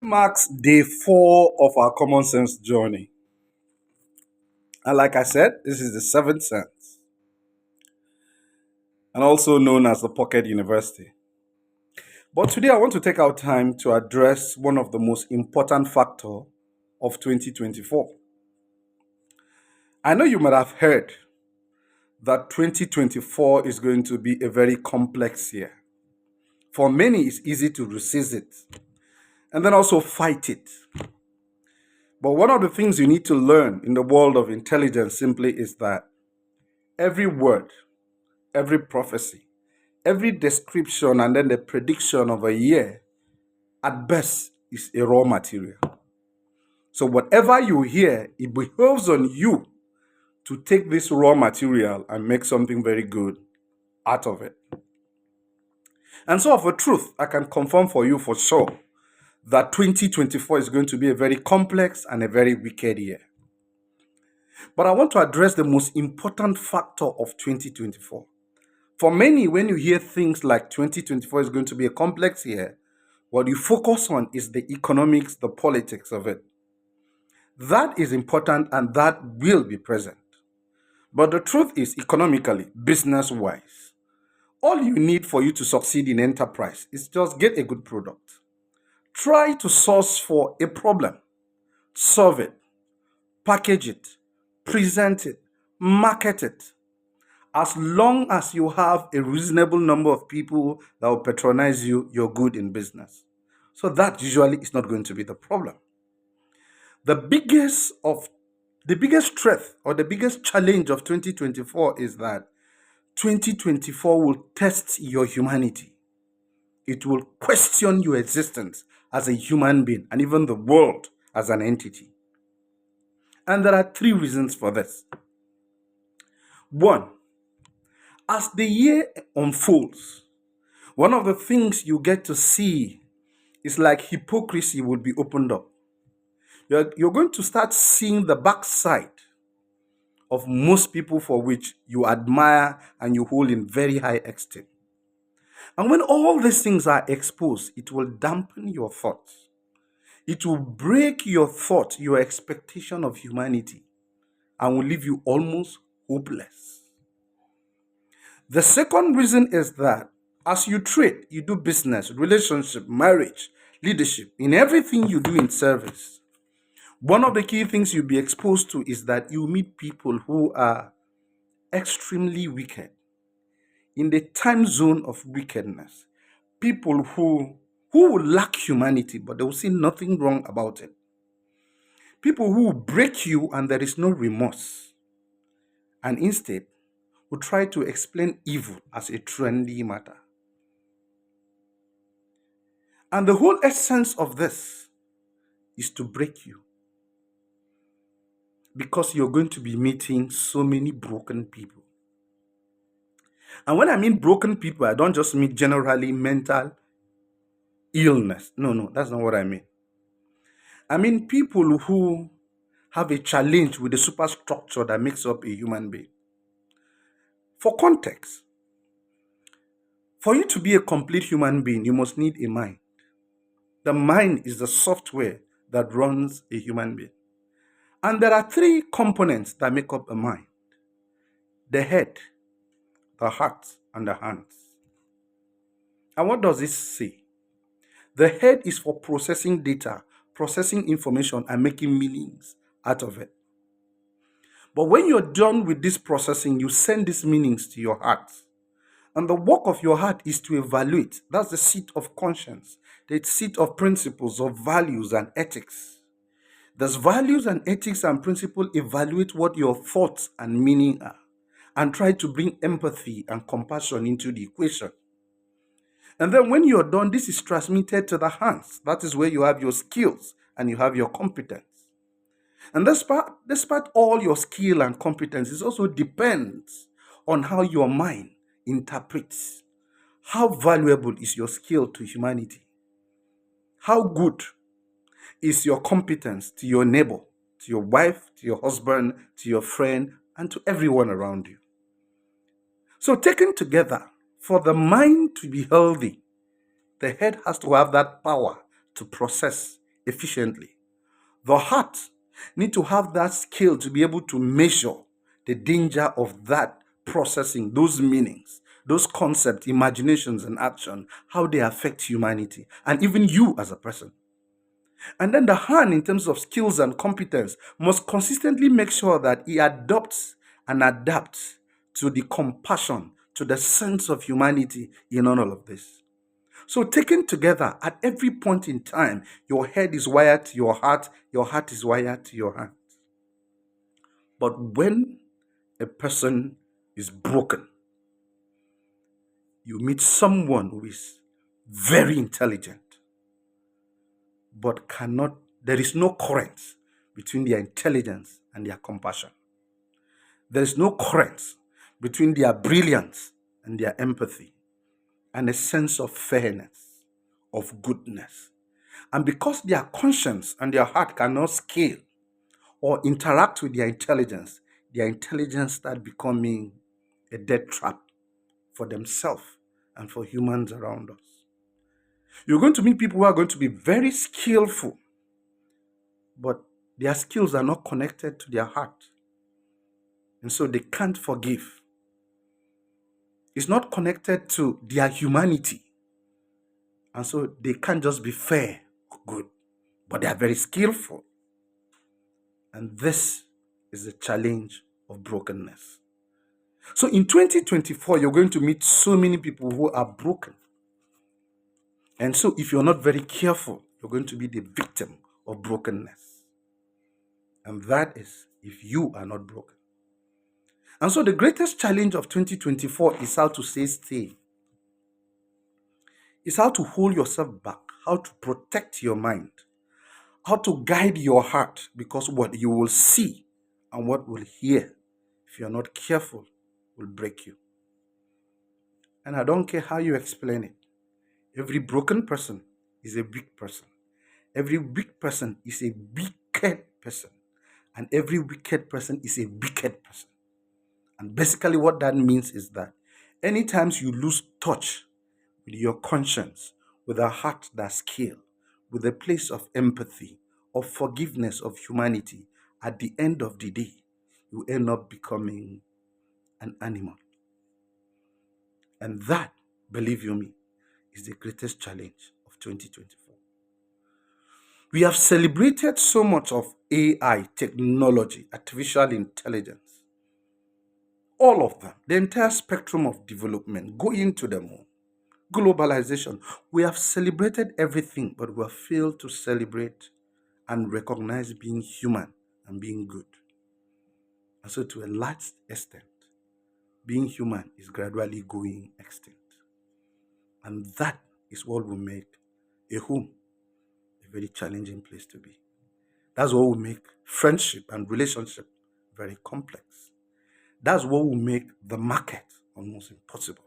Marks day 4 of our common sense journey. And like I said, this is the seventh sense, and also known as the Pocket University. But today I want to take our time to address one of the most important factor of 2024. I know you might have heard that 2024 is going to be a very complex year. For many, it's easy to resist it and then also fight it. But one of the things you need to learn in the world of intelligence simply is that every word, every prophecy, every description, and then the prediction of a year, at best, is a raw material. So, whatever you hear, it behoves on you to take this raw material and make something very good out of it. And so, of a truth, I can confirm for you for sure that 2024 is going to be a very complex and a very wicked year. But I want to address the most important factor of 2024. For many, when you hear things like 2024 is going to be a complex year, what you focus on is the economics, the politics of it. That is important and that will be present. But the truth is, economically, business wise, all you need for you to succeed in enterprise is just get a good product. Try to source for a problem, solve it, package it, present it, market it. As long as you have a reasonable number of people that will patronize you, you're good in business. So that usually is not going to be the problem. The biggest threat or the biggest challenge of 2024 is that 2024 will test your humanity. It will question your existence as a human being and even the world as an entity. And there are three reasons for this. One, as the year unfolds, one of the things you get to see is like hypocrisy will be opened up. You're going to start seeing the backside of most people for which you admire and you hold in very high esteem. And when all these things are exposed, it will dampen your thoughts. It will break your thought, your expectation of humanity, and will leave you almost hopeless. The second reason is that as you trade, you do business, relationship, marriage, leadership, in everything you do in service, one of the key things you'll be exposed to is that you meet people who are extremely wicked, in the time zone of wickedness. People who will lack humanity, but they will see nothing wrong about it. People who will break you and there is no remorse. And instead, will try to explain evil as a trendy matter. And the whole essence of this is to break you. Because you're going to be meeting so many broken people. And when I mean broken people, I don't just mean generally mental illness. No, that's not what I mean. I mean people who have a challenge with the superstructure that makes up a human being. For context, for you to be a complete human being, you must need a mind. The mind is the software that runs a human being. And there are three components that make up a mind: the head, the heart, and the hands. And what does this say? The head is for processing data, processing information, and making meanings out of it. But when you're done with this processing, you send these meanings to your heart. And the work of your heart is to evaluate. That's the seat of conscience, the seat of principles, of values and ethics. Those values and ethics and principles evaluate what your thoughts and meaning are and try to bring empathy and compassion into the equation. And then when you're done, this is transmitted to the hands. That is where you have your skills and you have your competence. And despite all your skill and competence, it also depends on how your mind interprets. How valuable is your skill to humanity? How good is your competence to your neighbor, to your wife, to your husband, to your friend, and to everyone around you? So taken together, for the mind to be healthy, the head has to have that power to process efficiently. The heart need to have that skill to be able to measure the danger of that processing, those meanings, those concepts, imaginations, and action, how they affect humanity and even you as a person. And then the hand, in terms of skills and competence, must consistently make sure that he adopts and adapts to the compassion, to the sense of humanity in all of this. So, taken together, at every point in time, your head is wired to your heart is wired to your hand. But when a person is broken, you meet someone who is very intelligent, but there is no current between their intelligence and their compassion. There is no current between their brilliance and their empathy and a sense of fairness, of goodness. And because their conscience and their heart cannot scale or interact with their intelligence start becoming a death trap for themselves and for humans around us. You're going to meet people who are going to be very skillful, but their skills are not connected to their heart. And so they can't forgive. It's not connected to their humanity. And so they can't just be fair or good, but they are very skillful. And this is the challenge of brokenness. So in 2024, you're going to meet so many people who are broken. And so if you're not very careful, you're going to be the victim of brokenness. And that is if you are not broken. And so the greatest challenge of 2024 is how to stay. It's how to hold yourself back, how to protect your mind, how to guide your heart, because what you will see and what you will hear, if you're not careful, will break you. And I don't care how you explain it. Every broken person is a weak person. Every weak person is a wicked person. And every wicked person is a wicked person. And basically what that means is that anytime you lose touch with your conscience, with a heart that's scale, with a place of empathy, of forgiveness, of humanity, at the end of the day, you end up becoming an animal. And that, believe you me, is the greatest challenge of 2024. We have celebrated so much of AI, technology, artificial intelligence, all of them, the entire spectrum of development, going to the moon, globalization. We have celebrated everything, but we have failed to celebrate and recognize being human and being good. And so to a large extent, being human is gradually going extinct. And that is what will make a home a very challenging place to be. That's what will make friendship and relationship very complex. That's what will make the market almost impossible.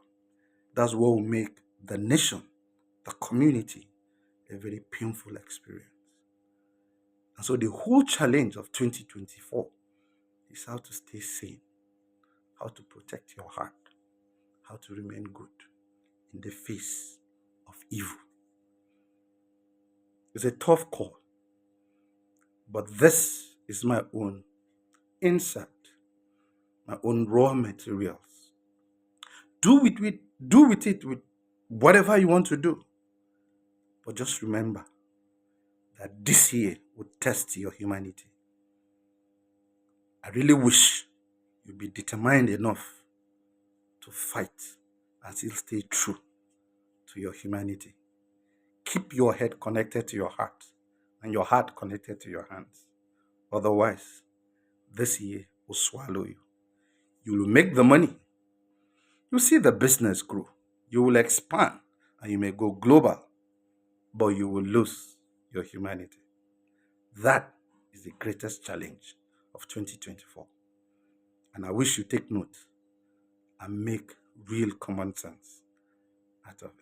That's what will make the nation, the community, a very painful experience. And so the whole challenge of 2024 is how to stay sane, how to protect your heart, how to remain good in the face of evil. It's a tough call, but this is my own insight, my own raw materials. Do with it with whatever you want to do. But just remember that this year would test your humanity. I really wish you'd be determined enough to fight and still stay true to your humanity. Keep your head connected to your heart and your heart connected to your hands. Otherwise, this year will swallow you. You will make the money. You'll see the business grow. You will expand and you may go global, but you will lose your humanity. That is the greatest challenge of 2024. And I wish you take note and make real common sense out of it.